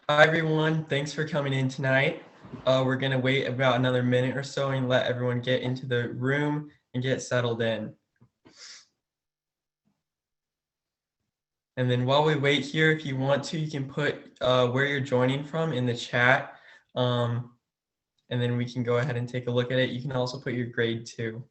Hi, everyone. Thanks for coming in tonight. We're going to wait about another minute or so and let everyone get into the room and get settled in. And then while we wait here, if you want to, you can put where you're joining from in the chat. And then we can go ahead and take a look at it. You can also put your grade too.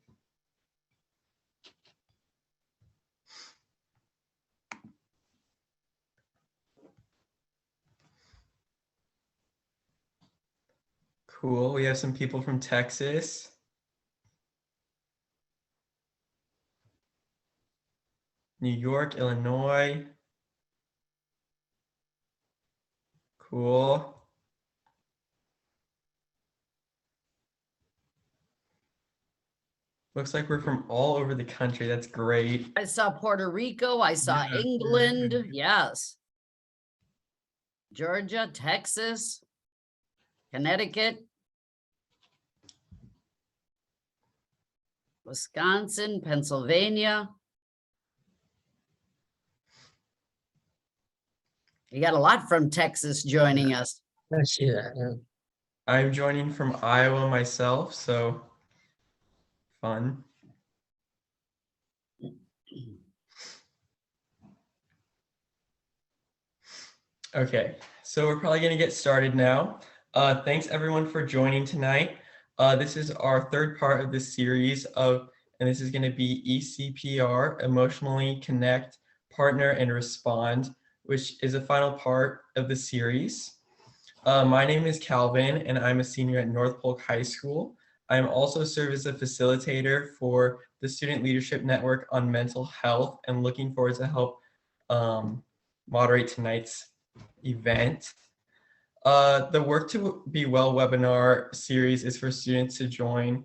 Cool. We have some people from Texas. New York, Illinois. Cool. Looks like we're from all over the country. That's great. I saw Puerto Rico. I saw Yeah, England. Yes. Georgia, Texas, Connecticut, Wisconsin, Pennsylvania. You got a lot from Texas joining us. I see that. Yeah. I'm joining from Iowa myself, so fun. Okay, so we're probably going to get started now. Thanks everyone for joining tonight. This is our third part of this series and this is going to be ECPR, Emotionally Connect, Partner, and Respond, which is a final part of the series. My name is Calvin, and I'm a senior at North Polk High School. I am also serve as a facilitator for the Student Leadership Network on Mental Health and looking forward to help moderate tonight's event. The Work to Be Well webinar series is for students to join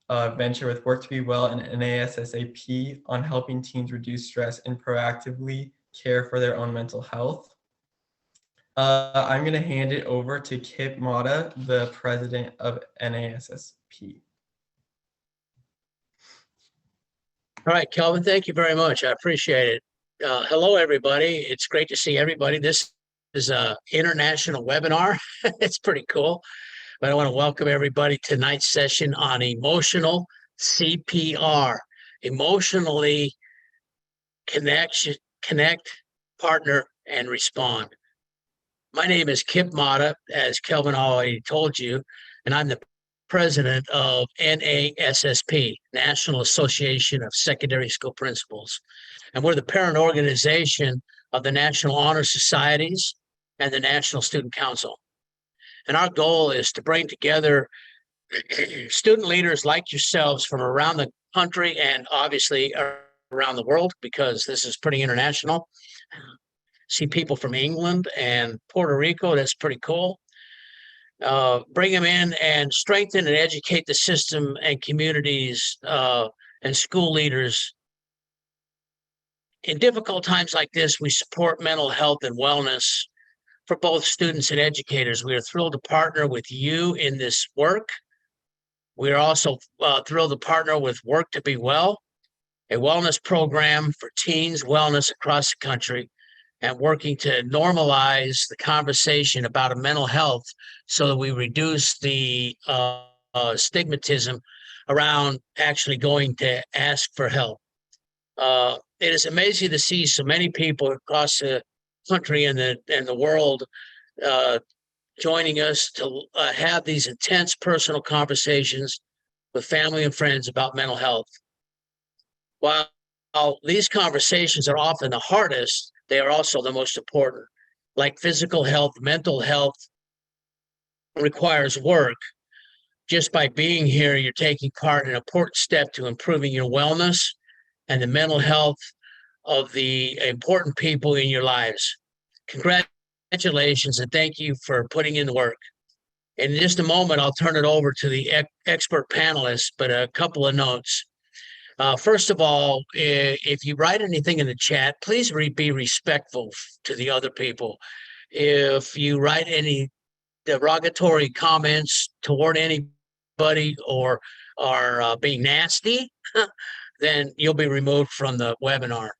venture with Work to Be Well and NASSAP on helping teens reduce stress and proactively care for their own mental health. I'm going to hand it over to Kip Mata, the president of NASSP. All right, Kelvin, thank you very much. I appreciate it. Hello, everybody. It's great to see everybody. This is an international webinar. It's pretty cool. But I want to welcome everybody to tonight's session on emotional CPR, emotionally connect, partner, and respond. My name is Kip Mata, as Kelvin already told you, and I'm the president of NASSP, National Association of Secondary School Principals. And we're the parent organization of the National Honor Societies and the National Student Council. And our goal is to bring together student leaders like yourselves from around the country and obviously around the world, because this is pretty international. See people from England and Puerto Rico. That's pretty cool. Bring them in and strengthen and educate the system and communities and school leaders. In difficult times like this, we support mental health and wellness for both students and educators. We are thrilled to partner with you in this work. We are also thrilled to partner with Work to Be Well, a wellness program for teens wellness across the country, and working to normalize the conversation about mental health so that we reduce the stigmatism around actually going to ask for help. It is amazing to see so many people across the country and the world joining us to have these intense personal conversations with family and friends about mental health. While these conversations are often the hardest, they are also the most important. Like physical health, mental health requires work. Just by being here, you're taking part in an important step to improving your wellness and the mental health of the important people in your lives. Congratulations, and thank you for putting in the work. In just a moment, I'll turn it over to the expert panelists, but a couple of notes. First of all, if you write anything in the chat, please be respectful to the other people. If you write any derogatory comments toward anybody or are being nasty, then you'll be removed from the webinar.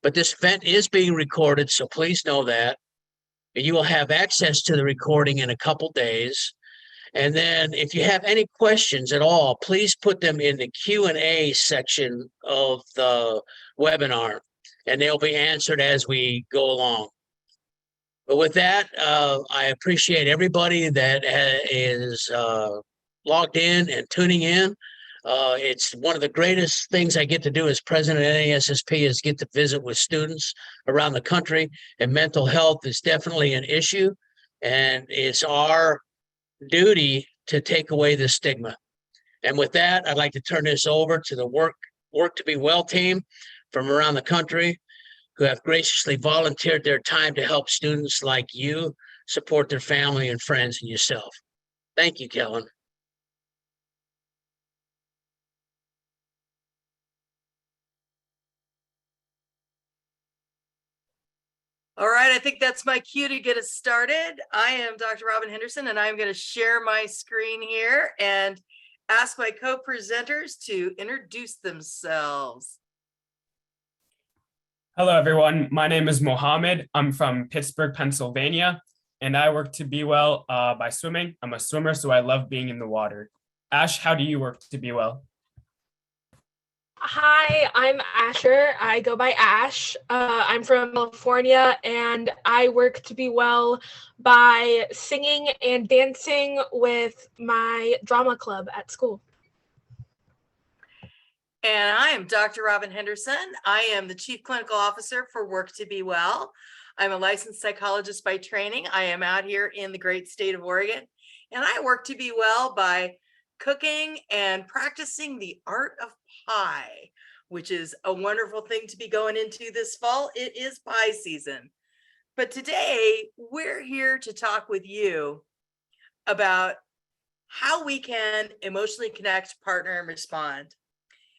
But this event is being recorded, so please know that. You will have access to the recording in a couple days. And then if you have any questions at all, please put them in the Q&A section of the webinar, and they'll be answered as we go along. But with that, I appreciate everybody that is logged in and tuning in. It's one of the greatest things I get to do as president of NASSP is get to visit with students around the country, and mental health is definitely an issue, and it's our duty to take away the stigma. And with that, I'd like to turn this over to the Work to Be Well team from around the country who have graciously volunteered their time to help students like you support their family and friends and yourself. Thank you, Kellen. All right, I think that's my cue to get us started. I am Dr. Robin Henderson, and I'm going to share my screen here and ask my co-presenters to introduce themselves. Hello, everyone. My name is Mohammed. I'm from Pittsburgh, Pennsylvania, and I work to be well by swimming. I'm a swimmer, so I love being in the water. Ash, how do you work to be well? Hi, I'm Asher. I go by Ash. I'm from California, and I work to be well by singing and dancing with my drama club at school. And I am Dr. Robin Henderson. I am the Chief Clinical Officer for Work to Be Well. I'm a licensed psychologist by training. I am out here in the great state of Oregon, and I work to be well by cooking and practicing the art of pie, which is a wonderful thing to be going into this fall. It is pie season. But today we're here to talk with you about how we can emotionally connect, partner, and respond.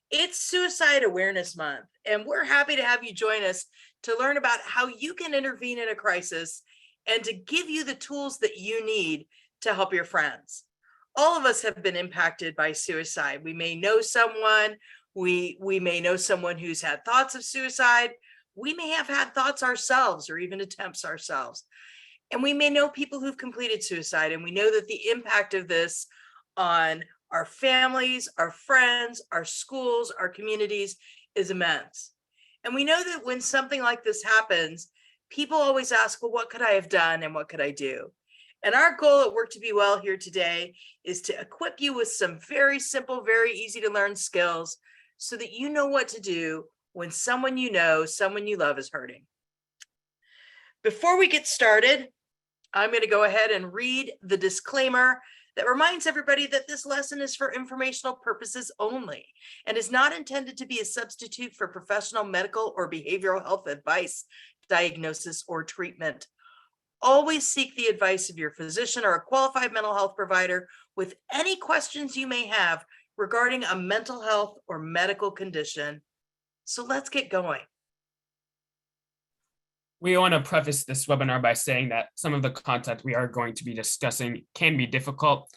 It's Suicide Awareness Month, and we're happy to have you join us to learn about how you can intervene in a crisis and to give you the tools that you need to help your friends. All of us have been impacted by suicide. We may know someone, we may know someone who's had thoughts of suicide. We may have had thoughts ourselves or even attempts ourselves. And we may know people who've completed suicide, and we know that the impact of this on our families, our friends, our schools, our communities is immense. And we know that when something like this happens, people always ask, well, what could I have done and what could I do? And our goal at Work to Be Well here today is to equip you with some very simple, very easy to learn skills so that you know what to do when someone you know, someone you love is hurting. Before we get started, I'm going to go ahead and read the disclaimer that reminds everybody that this lesson is for informational purposes only and is not intended to be a substitute for professional medical or behavioral health advice, diagnosis, or treatment. Always seek the advice of your physician or a qualified mental health provider with any questions you may have regarding a mental health or medical condition. So let's get going. We want to preface this webinar by saying that some of the content we are going to be discussing can be difficult.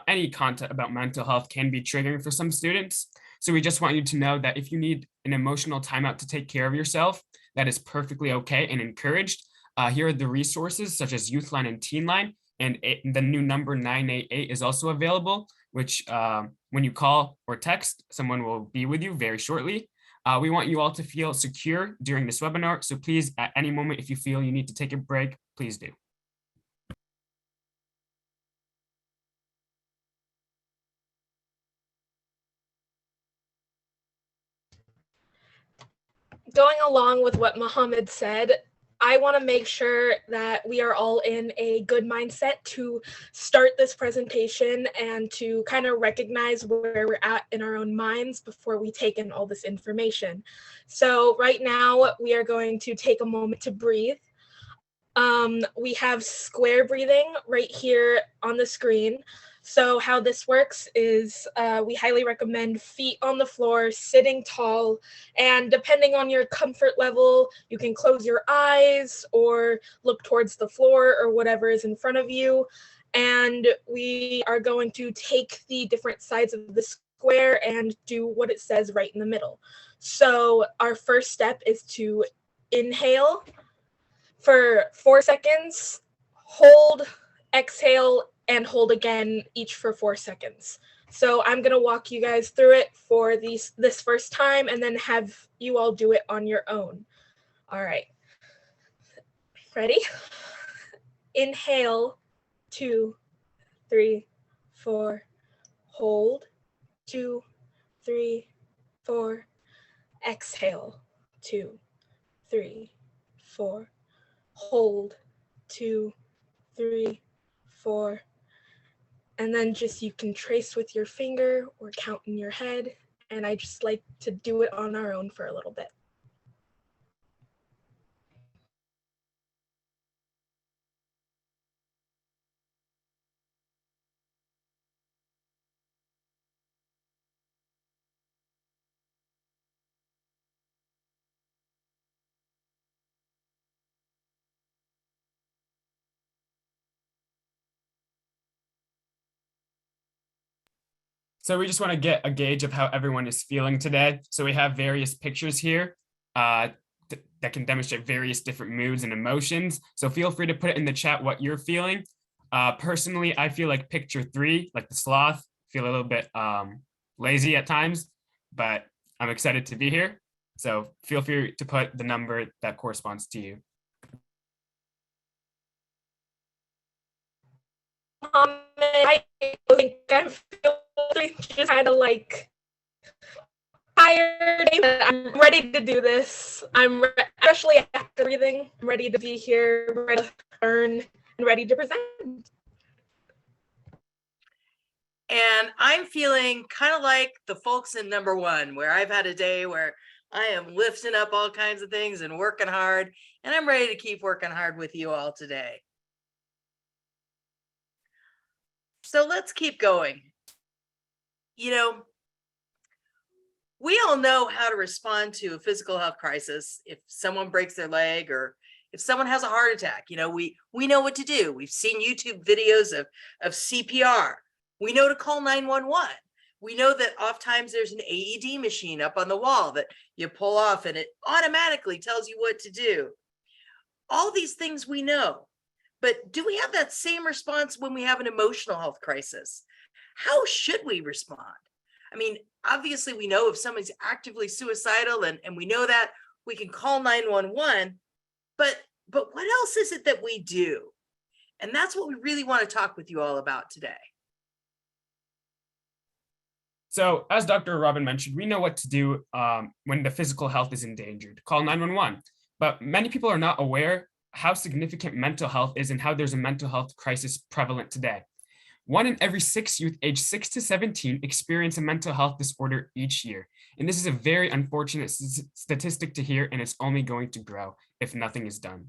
Any content about mental health can be triggering for some students. So we just want you to know that if you need an emotional timeout to take care of yourself, that is perfectly okay and encouraged. Here are the resources such as Youthline and Teenline, and the new number 988 is also available, which when you call or text, someone will be with you very shortly. We want you all to feel secure during this webinar, so please, at any moment, if you feel you need to take a break, please do. Going along with what Mohammed said, I want to make sure that we are all in a good mindset to start this presentation and to kind of recognize where we're at in our own minds before we take in all this information. So right now we are going to take a moment to breathe. We have square breathing right here on the screen. So how this works is we highly recommend feet on the floor, sitting tall, and depending on your comfort level, you can close your eyes or look towards the floor or whatever is in front of you. And we are going to take the different sides of the square and do what it says right in the middle. So our first step is to inhale for 4 seconds, hold, exhale, and hold again, each for 4 seconds. So I'm gonna walk you guys through it for this first time and then have you all do it on your own. All right. Ready? Inhale, 2, 3, 4. Hold, 2, 3, 4. Exhale, 2, 3, 4. Hold, 2, 3, 4. And then just you can trace with your finger or count in your head. And I just like to do it on our own for a little bit. So we just want to get a gauge of how everyone is feeling today. So we have various pictures here that can demonstrate various different moods and emotions. So feel free to put it in the chat what you're feeling. Personally, I feel like picture 3, like the sloth, feel a little bit lazy at times, but I'm excited to be here. So feel free to put the number that corresponds to you. I think I'm feeling just kind of like tired. I'm ready to do this. Especially after breathing, I'm ready to be here, ready to learn, and ready to present. And I'm feeling kind of like the folks in number 1, where I've had a day where I am lifting up all kinds of things and working hard, and I'm ready to keep working hard with you all today. So let's keep going. You know, we all know how to respond to a physical health crisis. If someone breaks their leg or if someone has a heart attack, you know, we know what to do. We've seen YouTube videos of CPR. We know to call 911. We know that oftentimes there's an AED machine up on the wall that you pull off and it automatically tells you what to do. All these things we know, but do we have that same response when we have an emotional health crisis? How should we respond? I mean, obviously we know if someone's actively suicidal and we know that we can call 911, but what else is it that we do? And that's what we really want to talk with you all about today. So as Dr. Robin mentioned, we know what to do when the physical health is endangered. Call 911. But many people are not aware how significant mental health is and how there's a mental health crisis prevalent today. 1 in every 6 youth aged 6 to 17 experience a mental health disorder each year. And this is a very unfortunate statistic to hear, and it's only going to grow if nothing is done.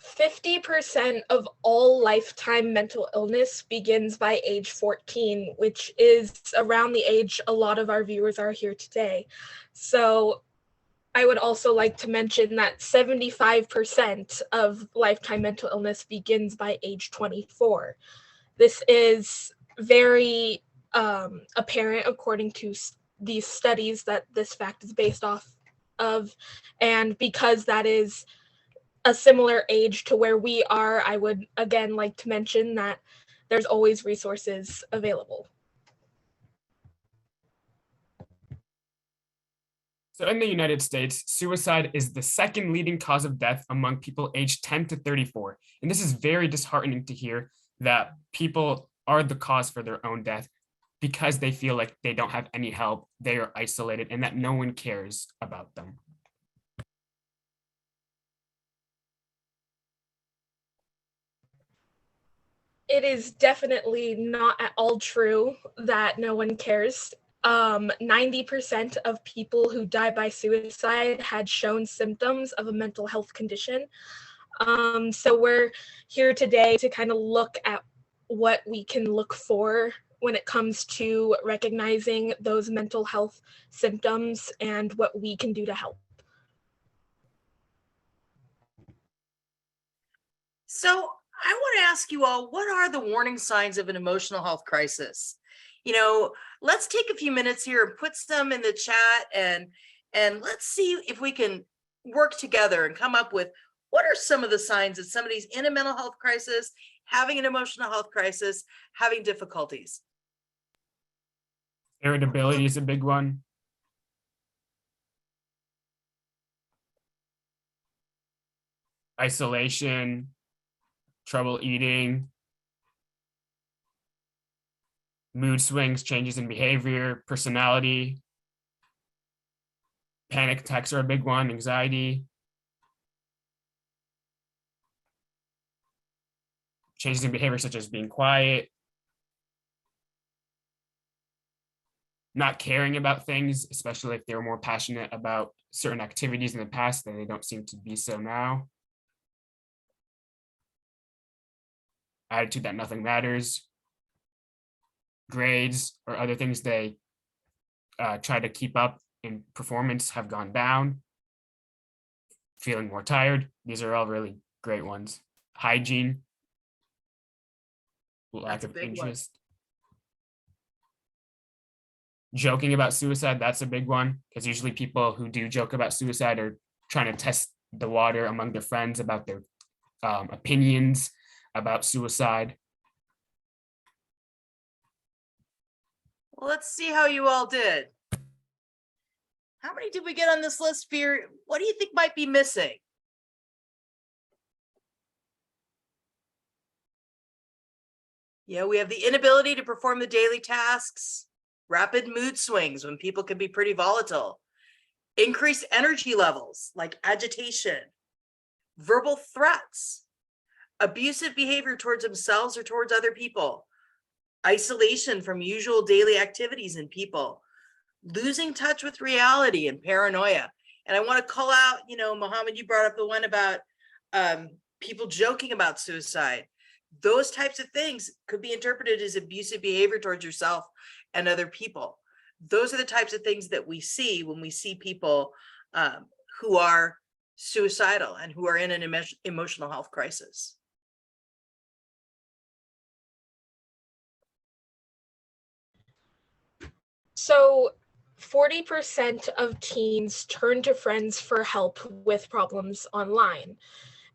%50 of all lifetime mental illness begins by age 14, which is around the age a lot of our viewers are here today. So I would also like to mention that 75% of lifetime mental illness begins by age 24. This is very apparent according to these studies that this fact is based off of. And because that is a similar age to where we are, I would again like to mention that there's always resources available. So in the United States, suicide is the second leading cause of death among people aged 10 to 34. And this is very disheartening to hear that people are the cause for their own death because they feel like they don't have any help, they are isolated, and that no one cares about them. It is definitely not at all true that no one cares. 90% of people who die by suicide had shown symptoms of a mental health condition. So we're here today to kind of look at what we can look for when it comes to recognizing those mental health symptoms and what we can do to help. So I want to ask you all, what are the warning signs of an emotional health crisis? You know, let's take a few minutes here and put some in the chat, and let's see if we can work together and come up with what are some of the signs that somebody's in a mental health crisis, having an emotional health crisis, having difficulties. Irritability is a big one. Isolation, trouble eating, mood swings, changes in behavior, personality. Panic attacks are a big one, anxiety. Changes in behavior such as being quiet, not caring about things, especially if they were more passionate about certain activities in the past that they don't seem to be so now. Attitude that nothing matters. Grades or other things they try to keep up in performance have gone down. Feeling more tired. These are all really great ones. Hygiene. Lack That's a of big one. interest. Joking about suicide, that's a big one, because usually people who do joke about suicide are trying to test the water among their friends about their opinions about suicide. Well, let's see how you all did. How many did we get on this list, Fear? What do you think might be missing? Yeah, we have the inability to perform the daily tasks, rapid mood swings when people can be pretty volatile, increased energy levels like agitation, verbal threats, abusive behavior towards themselves or towards other people, isolation from usual daily activities and people, losing touch with reality and paranoia. And I want to call out, Mohammed, you brought up the one about people joking about suicide. Those types of things could be interpreted as abusive behavior towards yourself and other people. Those are the types of things that we see when we see people who are suicidal and who are in an emotional health crisis. So 40% of teens turn to friends for help with problems online.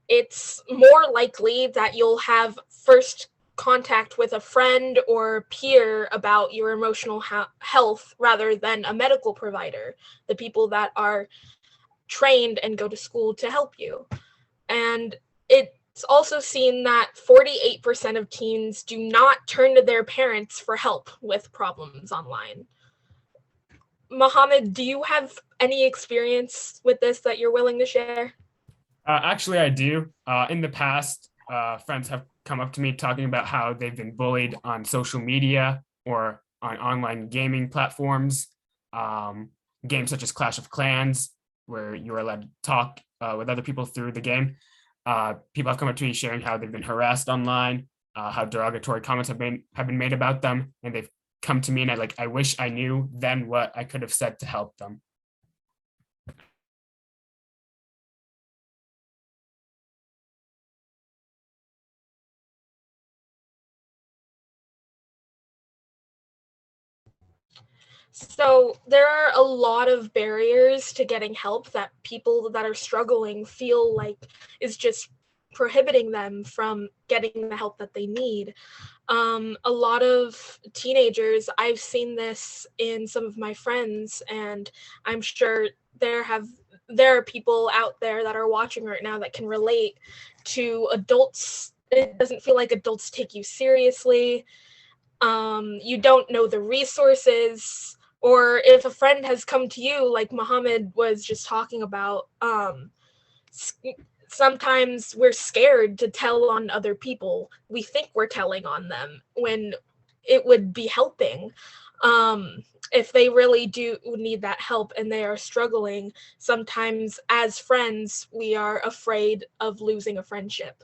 It's more likely that you'll have first contact with a friend or peer about your emotional health rather than a medical provider, the people that are trained and go to school to help you. And it's also seen that 48% of teens do not turn to their parents for help with problems online. Mohammed, do you have any experience with this that you're willing to share? Actually, I do. In the past, friends have come up to me talking about how they've been bullied on social media or on online gaming platforms, games such as Clash of Clans, where you're allowed to talk with other people through the game. People have come up to me sharing how they've been harassed online, how derogatory comments have been made about them, and they've come to me and I wish I knew then what I could have said to help them. So there are a lot of barriers to getting help that people that are struggling feel like is just prohibiting them from getting the help that they need. A lot of teenagers, I've seen this in some of my friends, and I'm sure there are people out there that are watching right now that can relate to adults. It doesn't feel like adults take you seriously. You don't know the resources, or if a friend has come to you, like Mohammed was just talking about, sometimes we're scared to tell on other people. We think we're telling on them when it would be helping. If they really do need that help and they are struggling, sometimes as friends, we are afraid of losing a friendship.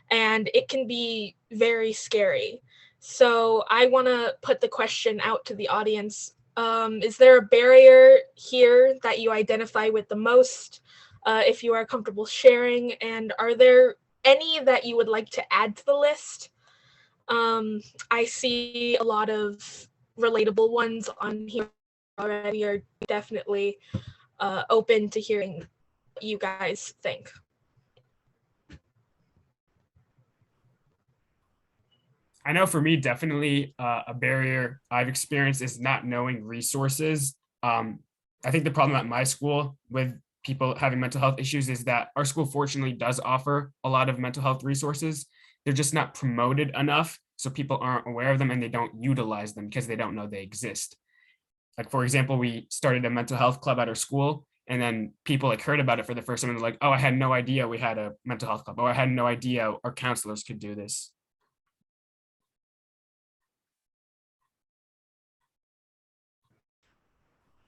And it can be very scary. So I want to put the question out to the audience. Is there a barrier here that you identify with the most, if you are comfortable sharing? And are there any that you would like to add to the list? I see a lot of relatable ones on here already are definitely open to hearing what you guys think. I know for me, definitely a barrier I've experienced is not knowing resources. I think the problem at my school with people having mental health issues is that our school fortunately does offer a lot of mental health resources. They're just not promoted enough, so people aren't aware of them and they don't utilize them because they don't know they exist. Like, for example, we started a mental health club at our school, and then people like heard about it for the first time and they're like, oh, I had no idea we had a mental health club. Oh, I had no idea our counselors could do this.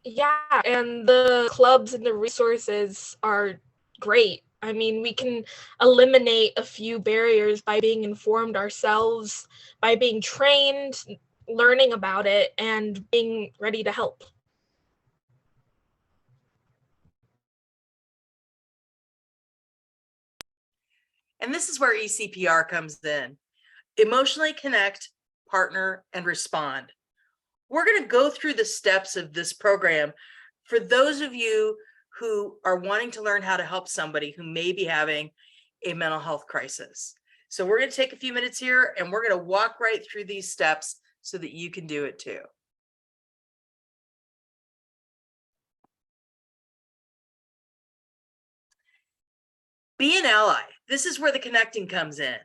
Yeah, and the clubs and the resources are great. I mean, we can eliminate a few barriers by being informed ourselves, by being trained, learning about it, and being ready to help. And this is where ECPR comes in. Emotionally connect, partner, and respond. We're going to go through the steps of this program for those of you who are wanting to learn how to help somebody who may be having a mental health crisis. So we're going to take a few minutes here and we're going to walk right through these steps so that you can do it too. Be an ally. This is where the connecting comes in.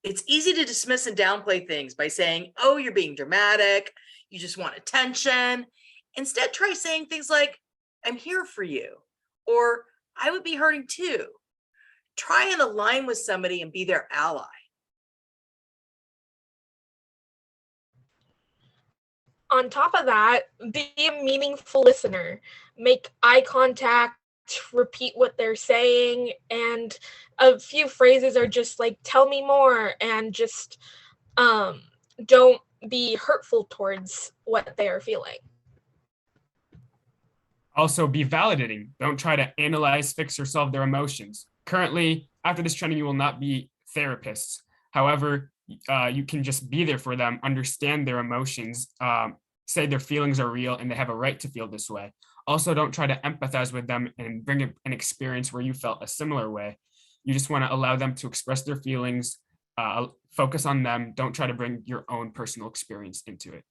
It's easy to dismiss and downplay things by saying, oh, you're being dramatic, you just want attention. Instead, try saying things like, I'm here for you, or I would be hurting too. Try and align with somebody and be their ally. On top of that, be a meaningful listener. Make eye contact, repeat what they're saying, and a few phrases are just like, tell me more, and just don't be hurtful towards what they are feeling. Also, be validating. Don't try to analyze, fix, or solve their emotions. Currently, after this training, you will not be therapists. However, you can just be there for them, understand their emotions, say their feelings are real and they have a right to feel this way. Also, don't try to empathize with them and bring an experience where you felt a similar way. You just want to allow them to express their feelings, focus on them. Don't try to bring your own personal experience into it.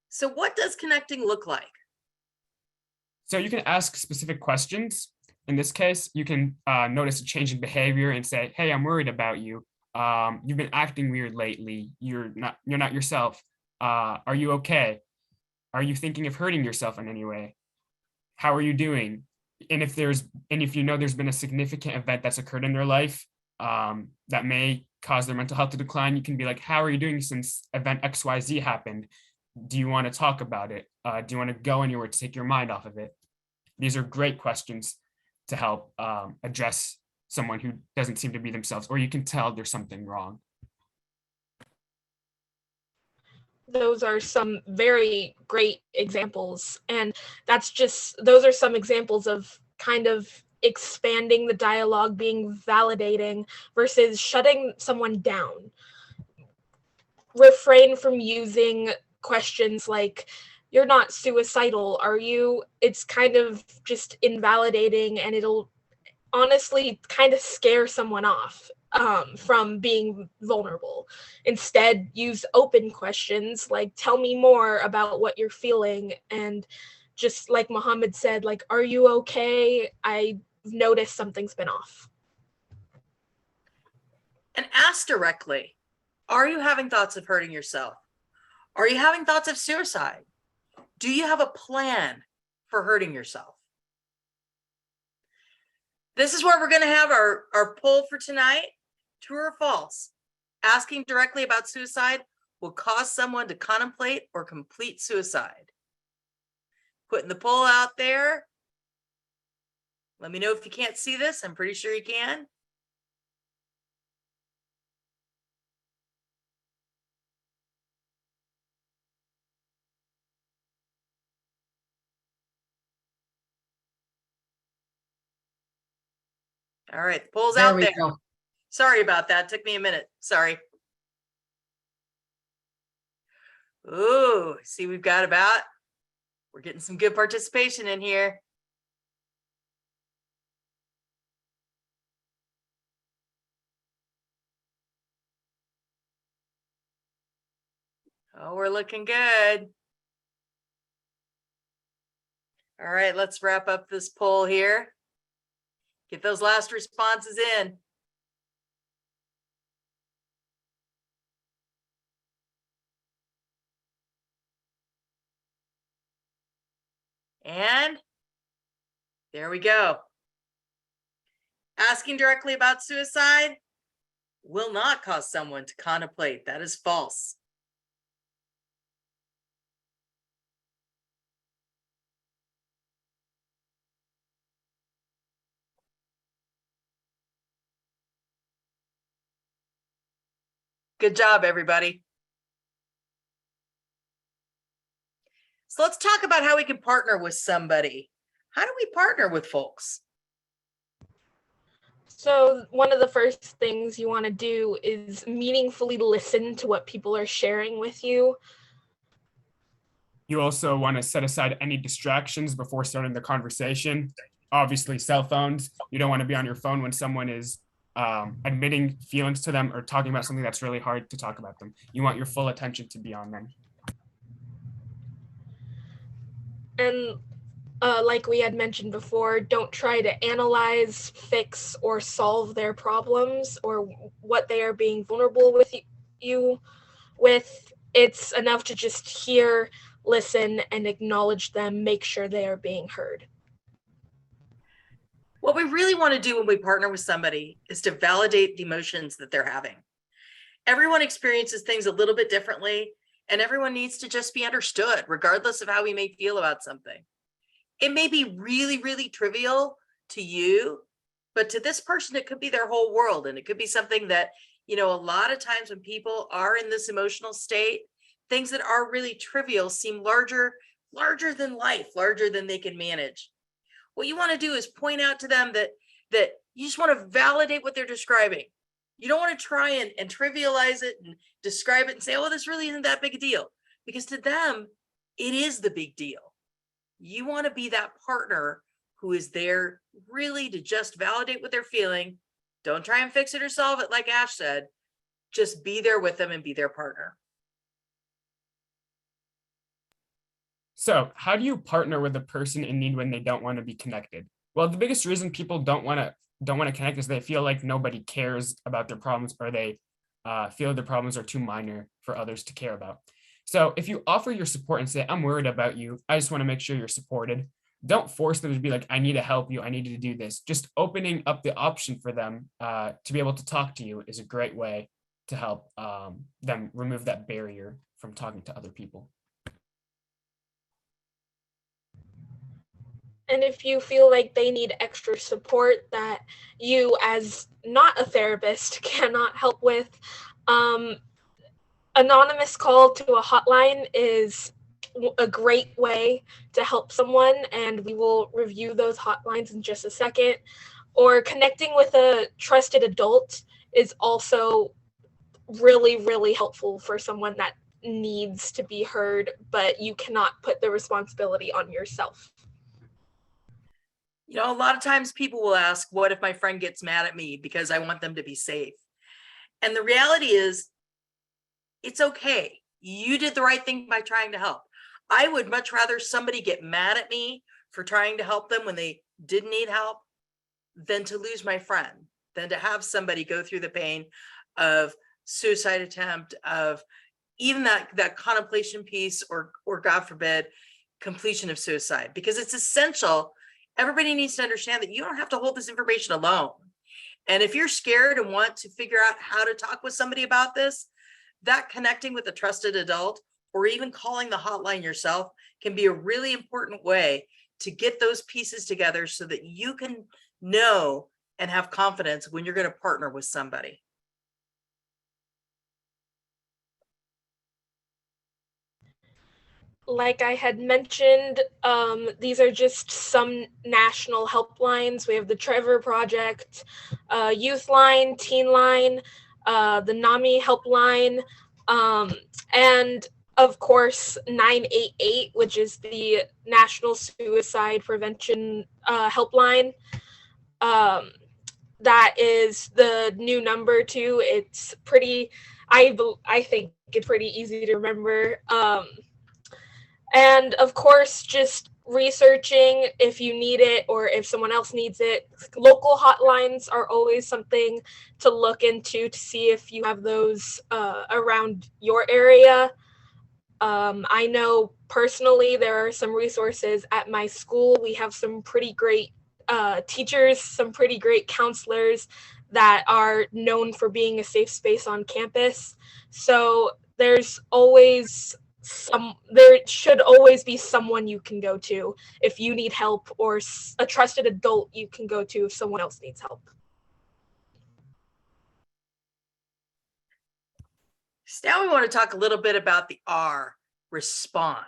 So what does connecting look like? So you can ask specific questions. In this case, you can notice a change in behavior and say, hey, I'm worried about you. You've been acting weird lately. You're not yourself. Are you okay? Are you thinking of hurting yourself in any way? How are you doing? And if you know there's been a significant event that's occurred in their life that may cause their mental health to decline, you can be like, how are you doing since event XYZ happened? Do you want to talk about it? Do you want to go anywhere to take your mind off of it? These are great questions to help address someone who doesn't seem to be themselves, or you can tell there's something wrong. Those are some very great examples. And those are some examples of kind of expanding the dialogue, being validating versus shutting someone down. Refrain from using questions like, you're not suicidal, are you? It's kind of just invalidating, and it'll honestly kind of scare someone off from being vulnerable. Instead, use open questions like, tell me more about what you're feeling. And just like Mohammed said, like, are you okay? I noticed something's been off. And ask directly, are you having thoughts of hurting yourself? Are you having thoughts of suicide? Do you have a plan for hurting yourself? This is where we're going to have our poll for tonight. True or false? Asking directly about suicide will cause someone to contemplate or complete suicide. Putting the poll out there. Let me know if you can't see this. I'm pretty sure you can. All right, the poll's out there. Go. Sorry about that. Took me a minute. Sorry. Ooh, see, we're getting some good participation in here. Oh, we're looking good. All right, let's wrap up this poll here. Get those last responses in. And there we go. Asking directly about suicide will not cause someone to contemplate. That is false. Good job, everybody. So let's talk about how we can partner with somebody. How do we partner with folks? So one of the first things you want to do is meaningfully listen to what people are sharing with you. You also want to set aside any distractions before starting the conversation. Obviously, cell phones. You don't want to be on your phone when someone is admitting feelings to them or talking about something that's really hard to talk about them. You want your full attention to be on them. And like we had mentioned before, don't try to analyze, fix, or solve their problems or what they are being vulnerable with you with. It's enough to just hear, listen, and acknowledge them, make sure they are being heard. What we really want to do when we partner with somebody is to validate the emotions that they're having. Everyone experiences things a little bit differently, and everyone needs to just be understood, regardless of how we may feel about something. It may be really, really trivial to you, but to this person, it could be their whole world. And it could be something that, you know, a lot of times when people are in this emotional state, things that are really trivial seem larger than life, larger than they can manage. What you want to do is point out to them that you just want to validate what they're describing. You don't want to try and trivialize it and describe it and say, oh, this really isn't that big a deal. Because to them, it is the big deal. You want to be that partner who is there really to just validate what they're feeling. Don't try and fix it or solve it, like Ash said. Just be there with them and be their partner. So how do you partner with a person in need when they don't want to be connected? Well, the biggest reason people don't want to connect is they feel like nobody cares about their problems, or they feel their problems are too minor for others to care about. So if you offer your support and say, I'm worried about you, I just want to make sure you're supported. Don't force them to be like, I need to help you, I need you to do this. Just opening up the option for them to be able to talk to you is a great way to help them remove that barrier from talking to other people. And if you feel like they need extra support that you, as not a therapist, cannot help with, anonymous call to a hotline is a great way to help someone, and we will review those hotlines in just a second. Or connecting with a trusted adult is also really, really helpful for someone that needs to be heard, but you cannot put the responsibility on yourself. You know, a lot of times people will ask, what if my friend gets mad at me because I want them to be safe? And the reality is, it's okay. You did the right thing by trying to help. I would much rather somebody get mad at me for trying to help them when they didn't need help than to lose my friend, than to have somebody go through the pain of suicide attempt, of even that contemplation piece, or God forbid, completion of suicide. Because it's essential. Everybody needs to understand that you don't have to hold this information alone. And if you're scared and want to figure out how to talk with somebody about this, that connecting with a trusted adult or even calling the hotline yourself can be a really important way to get those pieces together so that you can know and have confidence when you're going to partner with somebody. like I had mentioned, these are just some national helplines. We have the Trevor Project, Youth Line, Teen Line, the NAMI helpline, and of course 988, which is the National Suicide Prevention helpline. That is the new number too. It's pretty, I think it's pretty easy to remember. And of course, just researching if you need it or if someone else needs it. Local hotlines are always something to look into to see if you have those around your area. I know personally there are some resources at my school. We have some pretty great teachers, some pretty great counselors that are known for being a safe space on campus. So there should always be someone you can go to if you need help, or a trusted adult you can go to if someone else needs help. So now we want to talk a little bit about the R, respond.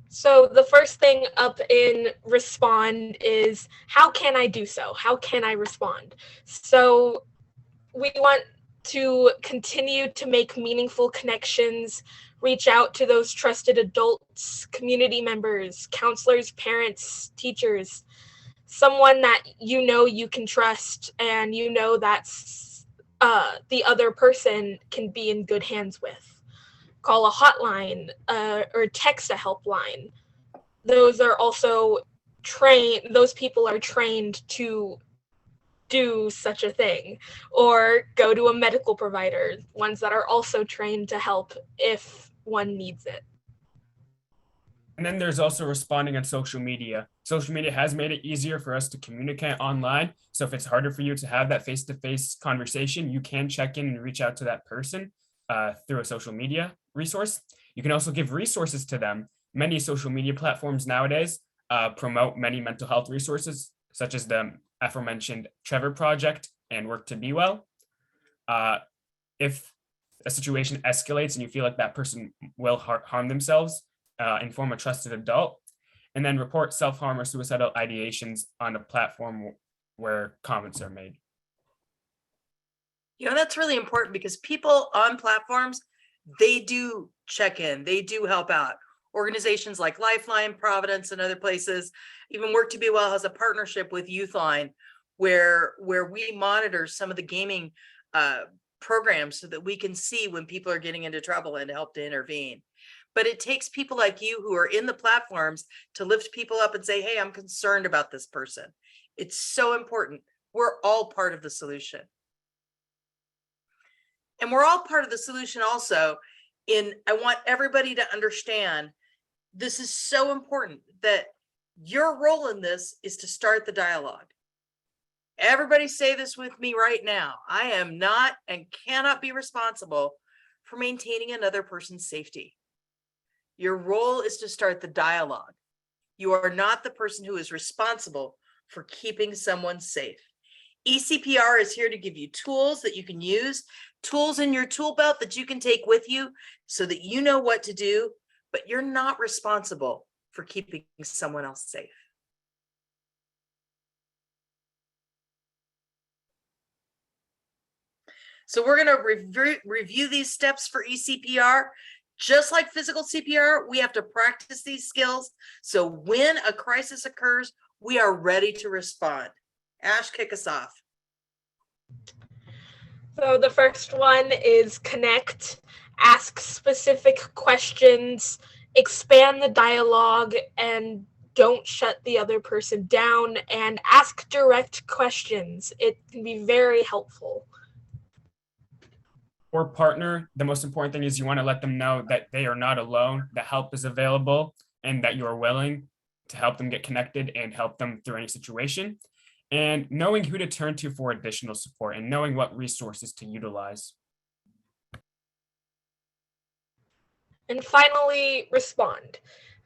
So the first thing up in respond is, how can I do so? How can I respond? So we want to continue to make meaningful connections, reach out to those trusted adults, community members, counselors, parents, teachers, someone that you know you can trust and you know that's the other person can be in good hands with. Call a hotline or text a helpline. Those are also those people are trained to do such a thing, or go to a medical provider, ones that are also trained to help if one needs it. And then there's also responding on social media. Social media has made it easier for us to communicate online. So if it's harder for you to have that face-to-face conversation, you can check in and reach out to that person through a social media resource. You can also give resources to them. Many social media platforms nowadays promote many mental health resources, such as the aforementioned Trevor Project and Work to Be Well. If a situation escalates and you feel like that person will harm themselves, inform a trusted adult, and then report self-harm or suicidal ideations on a platform where comments are made. You know, that's really important because people on platforms, they do check in, they do help out. Organizations like Lifeline, Providence, and other places, even Work to Be Well has a partnership with Youthline where we monitor some of the gaming programs so that we can see when people are getting into trouble and help to intervene. But it takes people like you who are in the platforms to lift people up and say, hey, I'm concerned about this person. It's so important. We're all part of the solution. And we're all part of the solution also I want everybody to understand this is so important that your role in this is to start the dialogue. Everybody say this with me right now. I am not and cannot be responsible for maintaining another person's safety. Your role is to start the dialogue. You are not the person who is responsible for keeping someone safe. ECPR is here to give you tools that you can use, tools in your tool belt that you can take with you so that you know what to do, but you're not responsible for keeping someone else safe. So we're going to review these steps for ECPR. Just like physical CPR, we have to practice these skills. So when a crisis occurs, we are ready to respond. Ash, kick us off. So the first one is connect, ask specific questions, expand the dialogue, and don't shut the other person down, and ask direct questions. It can be very helpful. Or partner, the most important thing is you want to let them know that they are not alone, that help is available, and that you are willing to help them get connected and help them through any situation. And knowing who to turn to for additional support and knowing what resources to utilize. And finally, respond.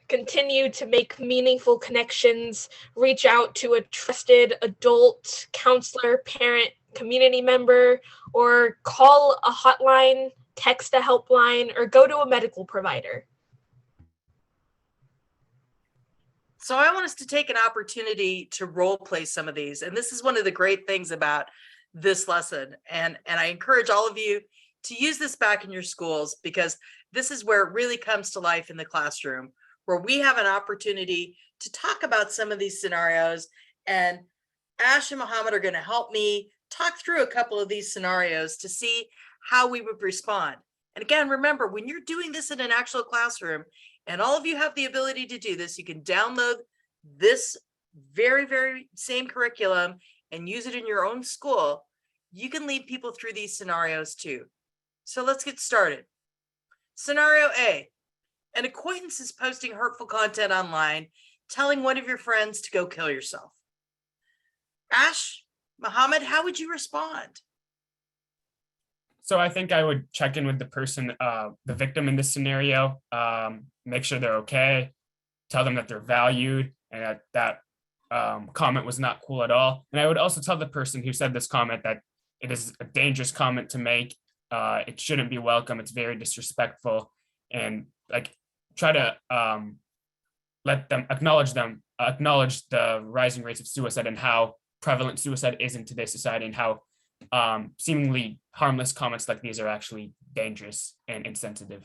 Continue to make meaningful connections, reach out to a trusted adult, counselor, parent, community member, or call a hotline, text a helpline, or go to a medical provider. So I want us to take an opportunity to role play some of these. And this is one of the great things about this lesson. And I encourage all of you to use this back in your schools, because this is where it really comes to life in the classroom, where we have an opportunity to talk about some of these scenarios. And Ash and Mohammed are going to help me talk through a couple of these scenarios to see how we would respond. And again, remember, when you're doing this in an actual classroom, and all of you have the ability to do this, you can download this very, very same curriculum and use it in your own school. You can lead people through these scenarios too. So let's get started. Scenario A, an acquaintance is posting hurtful content online, telling one of your friends to go kill yourself. Ash, Mohammed, how would you respond? So I think I would check in with the person, the victim in this scenario, make sure they're okay, tell them that they're valued, and that comment was not cool at all. And I would also tell the person who said this comment that it is a dangerous comment to make. It shouldn't be welcome. It's very disrespectful, and like try to let them acknowledge the rising rates of suicide and how prevalent suicide is in today's society, and how seemingly harmless comments like these are actually dangerous and insensitive.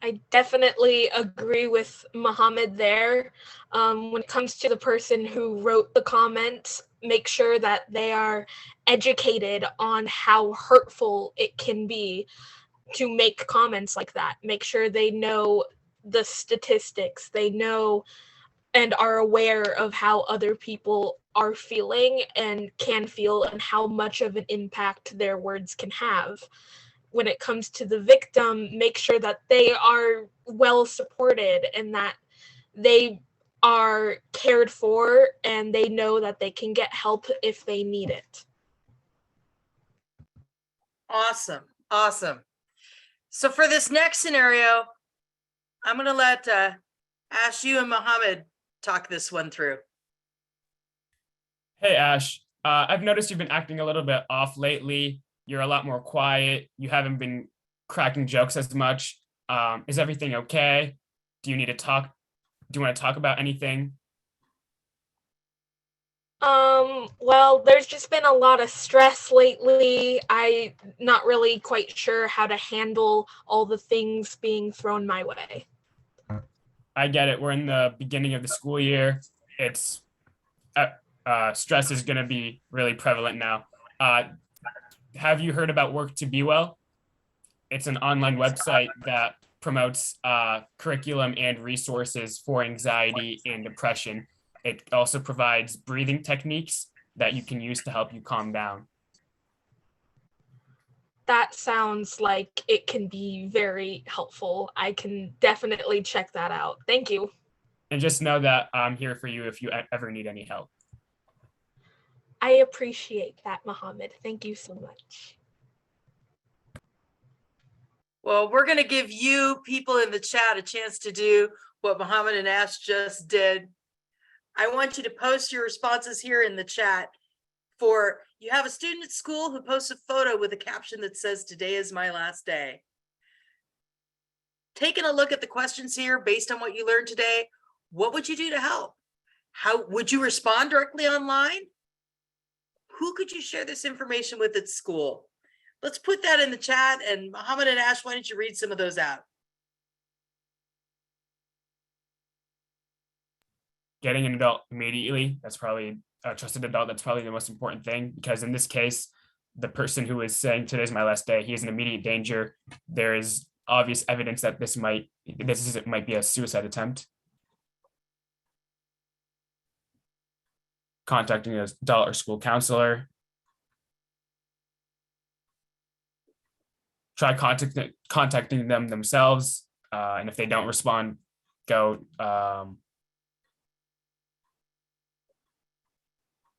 I definitely agree with Mohammed there. When it comes to the person who wrote the comments, make sure that they are educated on how hurtful it can be to make comments like that. Make sure they know the statistics, they know and are aware of how other people are feeling and can feel, and how much of an impact their words can have. When it comes to the victim, make sure that they are well supported and that they are cared for and they know that they can get help if they need it. Awesome. Awesome. So for this next scenario, I'm going to let Ash, you and Mohammed talk this one through. Hey, Ash, I've noticed you've been acting a little bit off lately. You're a lot more quiet. You haven't been cracking jokes as much. Is everything okay? Do you need to talk? Do you want to talk about anything? Well, there's just been a lot of stress lately. I'm not really quite sure how to handle all the things being thrown my way. I get it. We're in the beginning of the school year. It's stress is going to be really prevalent now. Have you heard about Work to Be Well? It's an online website that promotes curriculum and resources for anxiety and depression. It also provides breathing techniques that you can use to help you calm down. That sounds like it can be very helpful. I can definitely check that out. Thank you. And just know that I'm here for you if you ever need any help. I appreciate that, Mohammed. Thank you so much. Well, we're going to give you people in the chat a chance to do what Mohammed and Ash just did. I want you to post your responses here in the chat. For you have a student at school who posts a photo with a caption that says, "Today is my last day." Taking a look at the questions here based on what you learned today, what would you do to help? How would you respond directly online? Who could you share this information with at school? Let's put that in the chat, and Mohammed and Ash, why don't you read some of those out? Getting an adult immediately, that's probably a trusted adult. That's probably the most important thing, because in this case, the person who is saying today's my last day, he is in immediate danger. There is obvious evidence that this might be a suicide attempt. Contacting an adult or school counselor. Try contacting them themselves, and if they don't respond, go.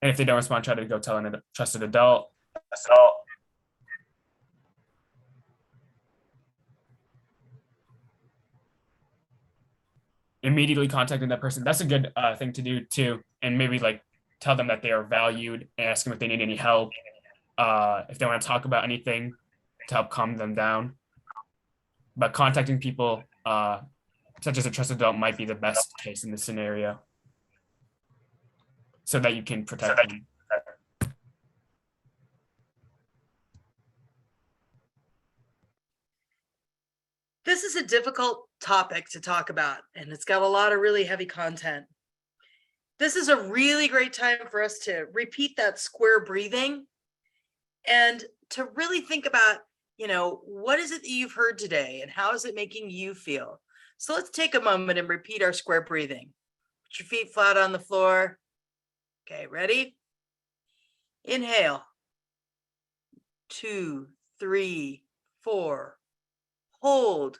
And if they don't respond, try to go tell a trusted adult. Immediately contacting that person. That's a good thing to do too. And maybe like tell them that they are valued, and ask them if they need any help, if they want to talk about anything to help calm them down. But contacting people such as a trusted adult might be the best case in this scenario, so that you can protect them. This is a difficult topic to talk about, and it's got a lot of really heavy content. This is a really great time for us to repeat that square breathing and to really think about, what is it that you've heard today and how is it making you feel? So let's take a moment and repeat our square breathing. Put your feet flat on the floor. Okay, ready? Inhale. 2, 3, 4. Hold.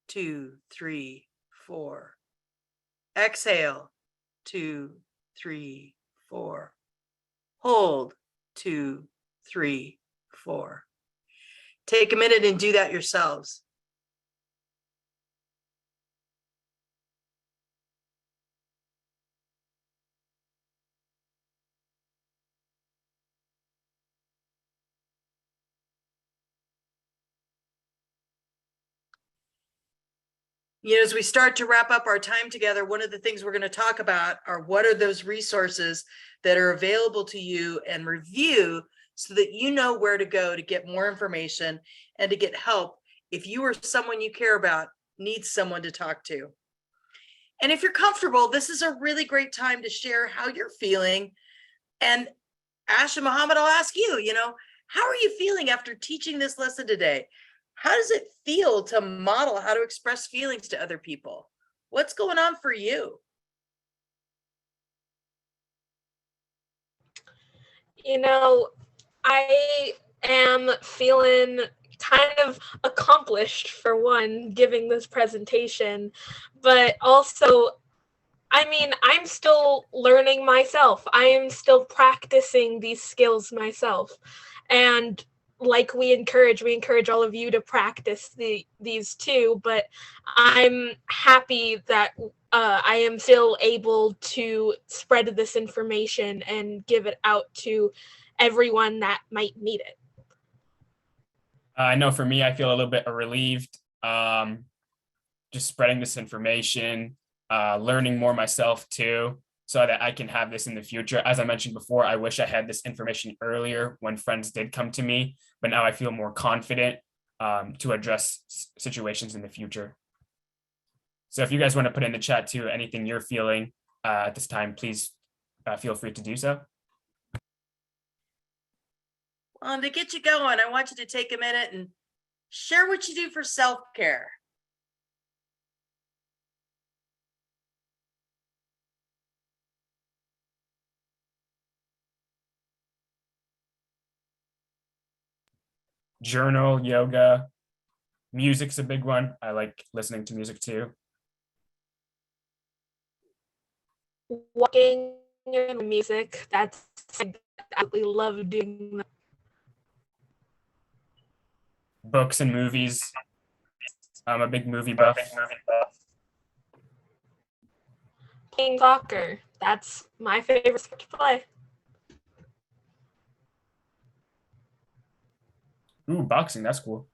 2, 3, 4. Exhale. 2, 3, 4. Hold. 2, 3, 4. Take a minute and do that yourselves. As we start to wrap up our time together, one of the things we're going to talk about are what are those resources that are available to you and review so that you know where to go to get more information and to get help if you or someone you care about needs someone to talk to. And if you're comfortable, this is a really great time to share how you're feeling. And Ash and Mohammed, I'll ask you, how are you feeling after teaching this lesson today? How does it feel to model how to express feelings to other people? What's going on for you? I am feeling kind of accomplished, for one, giving this presentation, but also, I'm still learning myself. I am still practicing these skills myself. And like we encourage all of you to practice these too, but I'm happy that I am still able to spread this information and give it out to everyone that might need it. I know for me, I feel a little bit relieved, just spreading this information, learning more myself too, so that I can have this in the future. As I mentioned before, I wish I had this information earlier when friends did come to me, but now I feel more confident to address situations in the future. So if you guys want to put in the chat too, anything you're feeling at this time, please feel free to do so. Well, to get you going, I want you to take a minute and share what you do for self-care. Journal, yoga, music's a big one. I like listening to music too. Walking and music, I absolutely love doing that. Books and movies. I'm a big movie buff. Playing soccer, that's my favorite sport to play. Ooh, boxing, that's cool.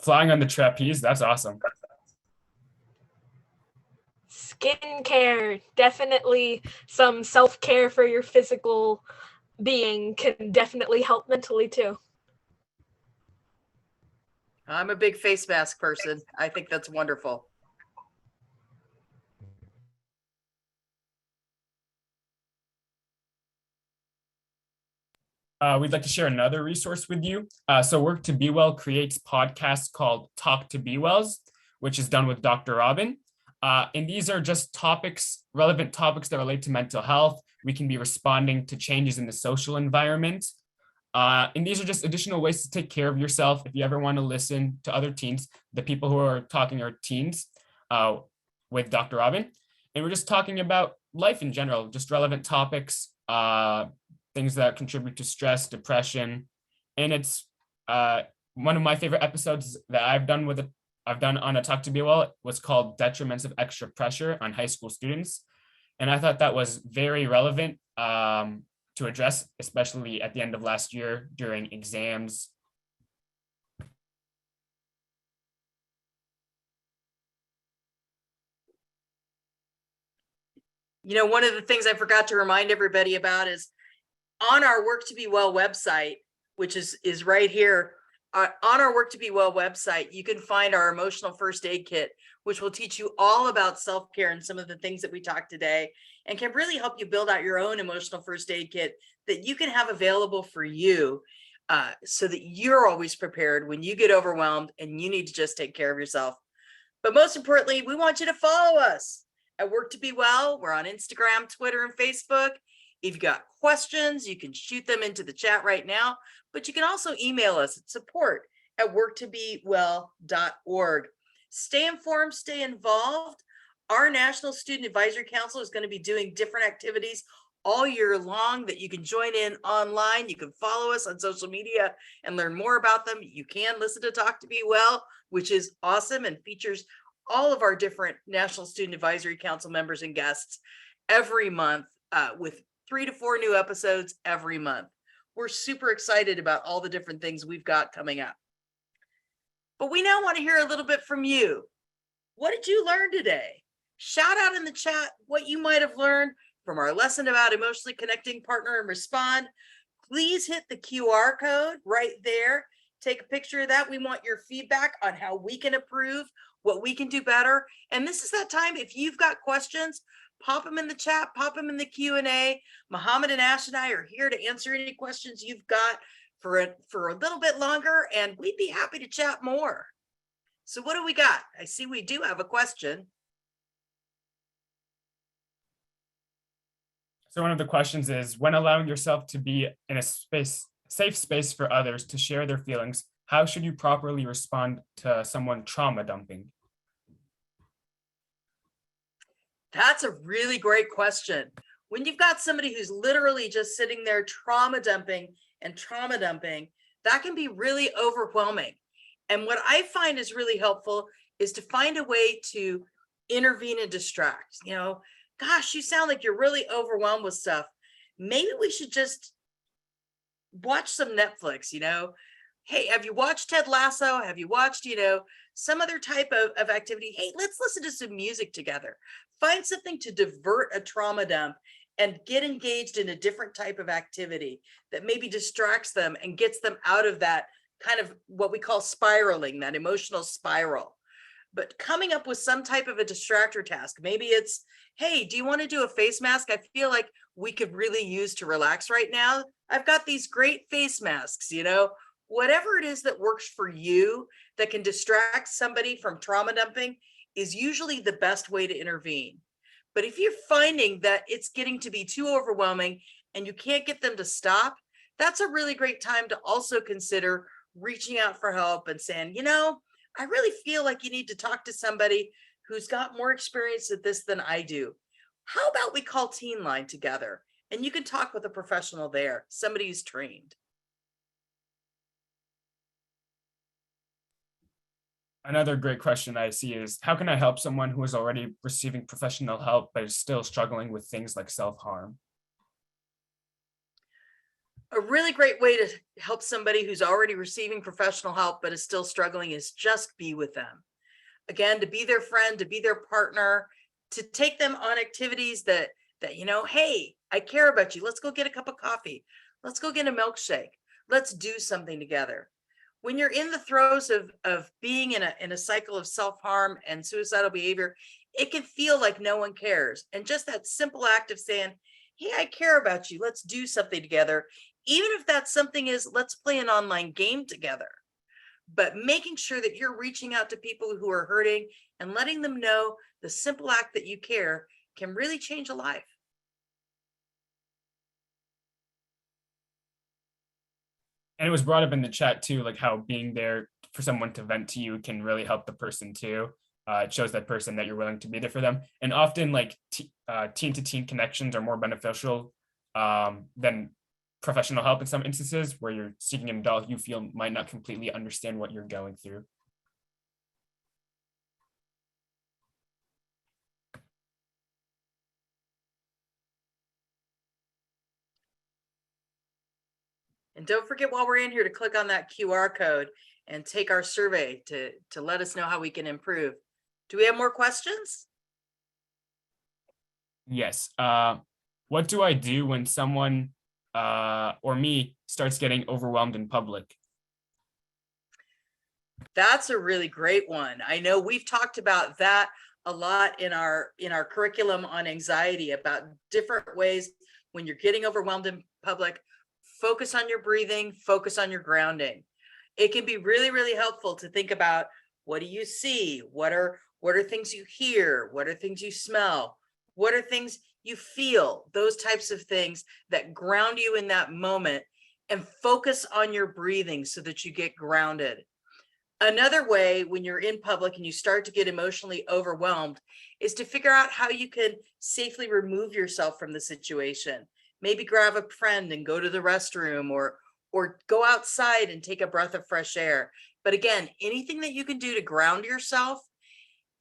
Flying on the trapeze, that's awesome. Skincare, definitely some self-care for your physical being can definitely help mentally too. I'm a big face mask person. I think that's wonderful. We'd like to share another resource with you. So Work to Be Well creates podcasts called Talk to Be Wells, which is done with Dr. Robin. And these are just topics, relevant topics that relate to mental health. We can be responding to changes in the social environment. And these are just additional ways to take care of yourself. If you ever want to listen to other teens, the people who are talking are teens with Dr. Robin. And we're just talking about life in general, just relevant topics, things that contribute to stress, depression. And it's one of my favorite episodes that I've done on a Talk to Be Well was called Detriments of Extra Pressure on High School Students. And I thought that was very relevant to address, especially at the end of last year during exams. You know, one of the things I forgot to remind everybody about is on our Work to Be Well website, which is right here, on our Work to Be Well website, you can find our emotional first aid kit, which will teach you all about self-care and some of the things that we talked today, and can really help you build out your own emotional first aid kit that you can have available for you, so that you're always prepared when you get overwhelmed and you need to just take care of yourself. But most importantly, we want you to follow us at Work to Be Well. We're on Instagram, Twitter, and Facebook. If you've got questions, you can shoot them into the chat right now, but you can also email us at support@worktobewell.org. Stay informed, stay involved. Our National Student Advisory Council is going to be doing different activities all year long that you can join in online. You can follow us on social media and learn more about them. You can listen to Talk to Be Well, which is awesome and features all of our different National Student Advisory Council members and guests every month, with 3 to 4 new episodes every month. We're super excited about all the different things we've got coming up. But we now want to hear a little bit from you. What did you learn today? Shout out in the chat what you might have learned from our lesson about emotionally connecting, partner, and respond. Please hit the QR code right there. Take a picture of that. We want your feedback on how we can improve, what we can do better. And this is that time, if you've got questions, pop them in the chat, pop them in the Q&A. Muhammad and Ash and I are here to answer any questions you've got for a little bit longer, and we'd be happy to chat more. So what do we got? I see we do have a question. So one of the questions is, when allowing yourself to be in a safe space for others to share their feelings, how should you properly respond to someone trauma dumping? That's a really great question. When you've got somebody who's literally just sitting there trauma dumping, that can be really overwhelming. And what I find is really helpful is to find a way to intervene and distract. You know, gosh, you sound like you're really overwhelmed with stuff. Maybe we should just watch some Netflix, you know. Hey, have you watched Ted Lasso? Have you watched, you know, some other type of activity? Hey, let's listen to some music together. Find something to divert a trauma dump and get engaged in a different type of activity that maybe distracts them and gets them out of that kind of what we call spiraling, that emotional spiral. But coming up with some type of a distractor task. Maybe it's, hey, do you want to do a face mask? I feel like we could really use to relax right now. I've got these great face masks, you know, whatever it is that works for you that can distract somebody from trauma dumping is usually the best way to intervene. But if you're finding that it's getting to be too overwhelming and you can't get them to stop, that's a really great time to also consider reaching out for help and saying, you know, I really feel like you need to talk to somebody who's got more experience at this than I do. How about we call Teen Line together and you can talk with a professional there, somebody who's trained. Another great question I see is, how can I help someone who is already receiving professional help but is still struggling with things like self-harm? A really great way to help somebody who's already receiving professional help but is still struggling is just be with them. Again, to be their friend, to be their partner, to take them on activities that you know, hey, I care about you. Let's go get a cup of coffee. Let's go get a milkshake. Let's do something together. When you're in the throes of being in a cycle of self-harm and suicidal behavior, it can feel like no one cares. And just that simple act of saying, hey, I care about you. Let's do something together. Even if that something is, let's play an online game together. But making sure that you're reaching out to people who are hurting and letting them know the simple act that you care can really change a life. And it was brought up in the chat too, like how being there for someone to vent to you can really help the person too. It shows that person that you're willing to be there for them. And often like teen to teen connections are more beneficial than professional help in some instances, where you're seeking an adult you feel might not completely understand what you're going through. And don't forget while we're in here to click on that QR code and take our survey to let us know how we can improve. Do we have more questions? Yes. What do I do when someone or me starts getting overwhelmed in public? That's a really great one. I know we've talked about that a lot in our curriculum on anxiety, about different ways when you're getting overwhelmed in public. Focus on your breathing, focus on your grounding. It can be really, really helpful to think about, what do you see? What are things you hear? What are things you smell? What are things you feel? Those types of things that ground you in that moment, and focus on your breathing so that you get grounded. Another way when you're in public and you start to get emotionally overwhelmed is to figure out how you can safely remove yourself from the situation. Maybe grab a friend and go to the restroom, or go outside and take a breath of fresh air. But again, anything that you can do to ground yourself,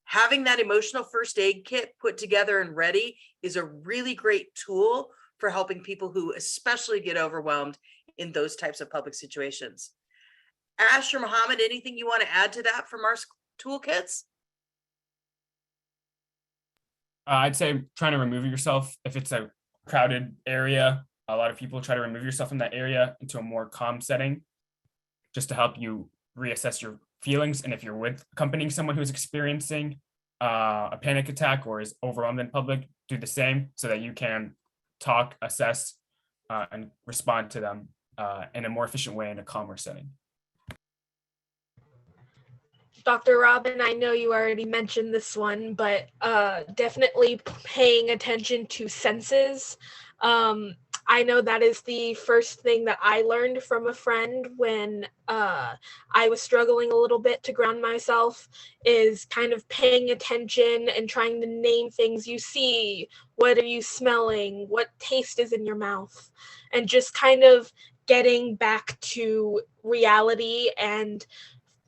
having that emotional first aid kit put together and ready is a really great tool for helping people who especially get overwhelmed in those types of public situations. Ash or Mohammed, anything you want to add to that from our toolkits? I'd say trying to remove yourself if it's a crowded area. A lot of people try to remove yourself from that area into a more calm setting, just to help you reassess your feelings. And if you're accompanying someone who's experiencing a panic attack or is overwhelmed in public, do the same so that you can talk, assess, and respond to them in a more efficient way in a calmer setting. Dr. Robin, I know you already mentioned this one, but definitely paying attention to senses. I know that is the first thing that I learned from a friend when I was struggling a little bit to ground myself, is kind of paying attention and trying to name things you see. What are you smelling? What taste is in your mouth? And just kind of getting back to reality and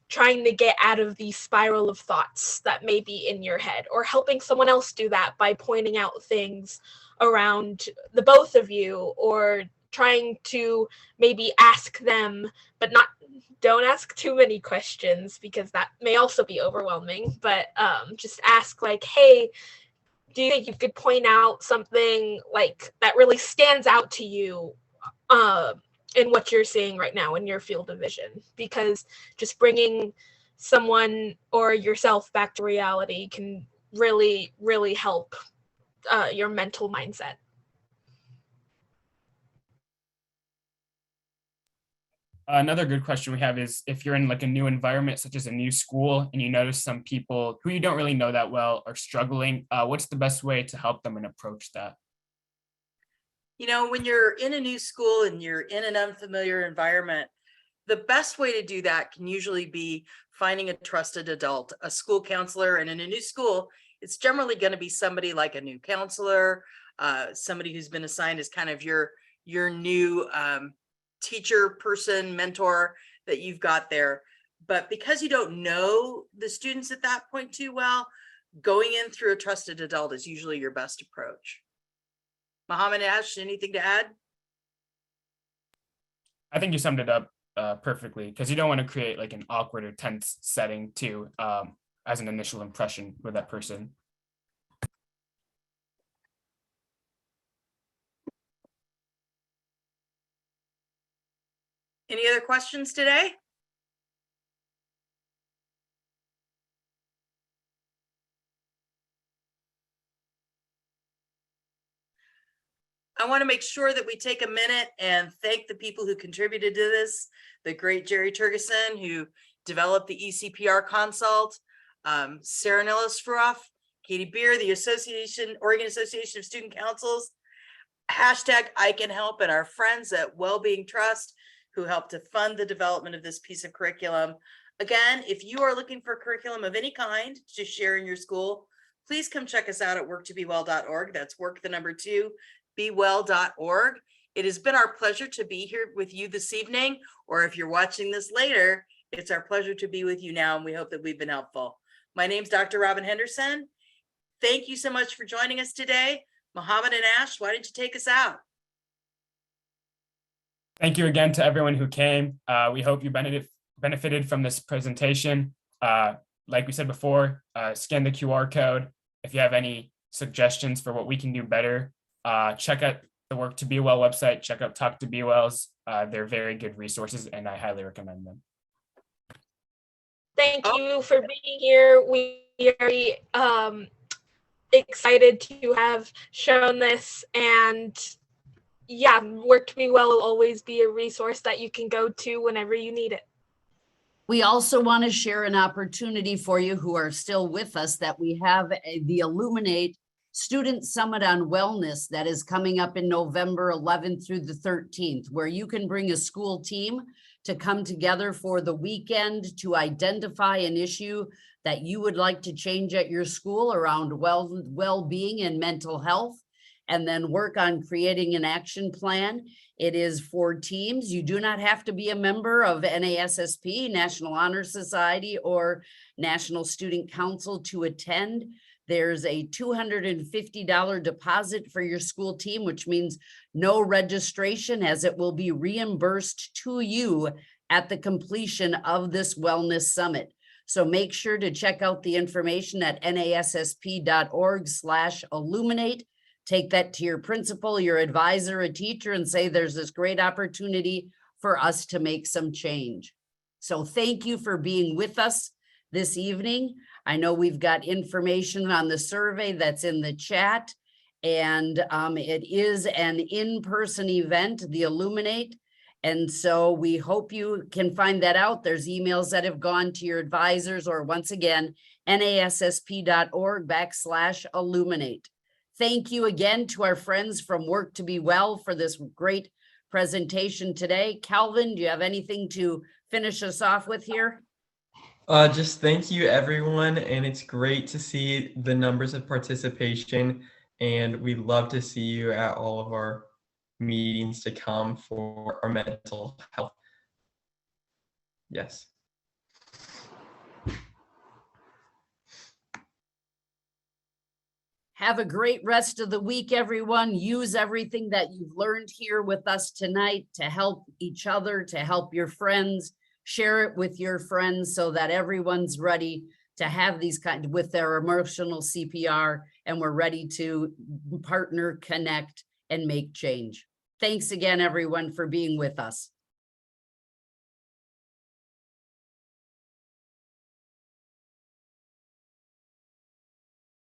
trying to get out of the spiral of thoughts that may be in your head, or helping someone else do that by pointing out things around the both of you, or trying to maybe ask them, but don't ask too many questions because that may also be overwhelming, but just ask like, hey, do you think you could point out something like that really stands out to you in what you're seeing right now in your field of vision? Because just bringing someone or yourself back to reality can really, really help your mental mindset. Another good question we have is, if you're in like a new environment, such as a new school, and you notice some people who you don't really know that well are struggling, what's the best way to help them and approach that? You know, when you're in a new school and you're in an unfamiliar environment, the best way to do that can usually be finding a trusted adult, a school counselor. And in a new school, it's generally going to be somebody like a new counselor, somebody who's been assigned as kind of your new teacher person, mentor that you've got there. But because you don't know the students at that point too well, going in through a trusted adult is usually your best approach. Mohammed, Ash, anything to add? I think you summed it up perfectly, because you don't want to create like an awkward or tense setting too, as an initial impression with that person. Any other questions today? I want to make sure that we take a minute and thank the people who contributed to this. The great Jerry Turgeson, who developed the ECPR consult, Sarah Nillisfroff, Katie Beer, the Oregon Association of Student Councils, hashtag I Can Help, and our friends at Wellbeing Trust, who helped to fund the development of this piece of curriculum. Again, if you are looking for curriculum of any kind to share in your school, please come check us out at worktobewell.org. That's work, the number 2, bewell.org. It has been our pleasure to be here with you this evening, or if you're watching this later, it's our pleasure to be with you now, and we hope that we've been helpful. My name's Dr. Robin Henderson. Thank you so much for joining us today. Mohammed and Ash, why don't you take us out? Thank you again to everyone who came. We hope you benefited from this presentation. Like we said before, scan the QR code. If you have any suggestions for what we can do better, check out the Work to Be Well website, check out Talk to Be Wells. They're very good resources and I highly recommend them. Thank you for being here. We are very excited to have shown this, and yeah, Work to Be Well will always be a resource that you can go to whenever you need it. We also want to share an opportunity for you who are still with us that we have the Illuminate Student Summit on Wellness that is coming up in November 11th through the 13th, where you can bring a school team to come together for the weekend to identify an issue that you would like to change at your school around well-being and mental health, and then work on creating an action plan. It is for teams. You do not have to be a member of NASSP, National Honor Society, or National Student Council to attend. There's a $250 deposit for your school team, which means no registration, as it will be reimbursed to you at the completion of this wellness summit. So make sure to check out the information at nassp.org/illuminate. Take that to your principal, your advisor, a teacher, and say there's this great opportunity for us to make some change. So thank you for being with us this evening. I know we've got information on the survey that's in the chat, and it is an in-person event, the Illuminate. And so we hope you can find that out. There's emails that have gone to your advisors, or once again, nassp.org/illuminate. Thank you again to our friends from Work to Be Well for this great presentation today. Calvin, do you have anything to finish us off with here? Just thank you, everyone, and it's great to see the numbers of participation, and we'd love to see you at all of our meetings to come for our mental health. Yes. Have a great rest of the week, everyone. Use everything that you've learned here with us tonight to help each other, to help your friends. Share it with your friends so that everyone's ready to have these with their emotional CPR, and we're ready to partner, connect, and make change. Thanks again, everyone, for being with us.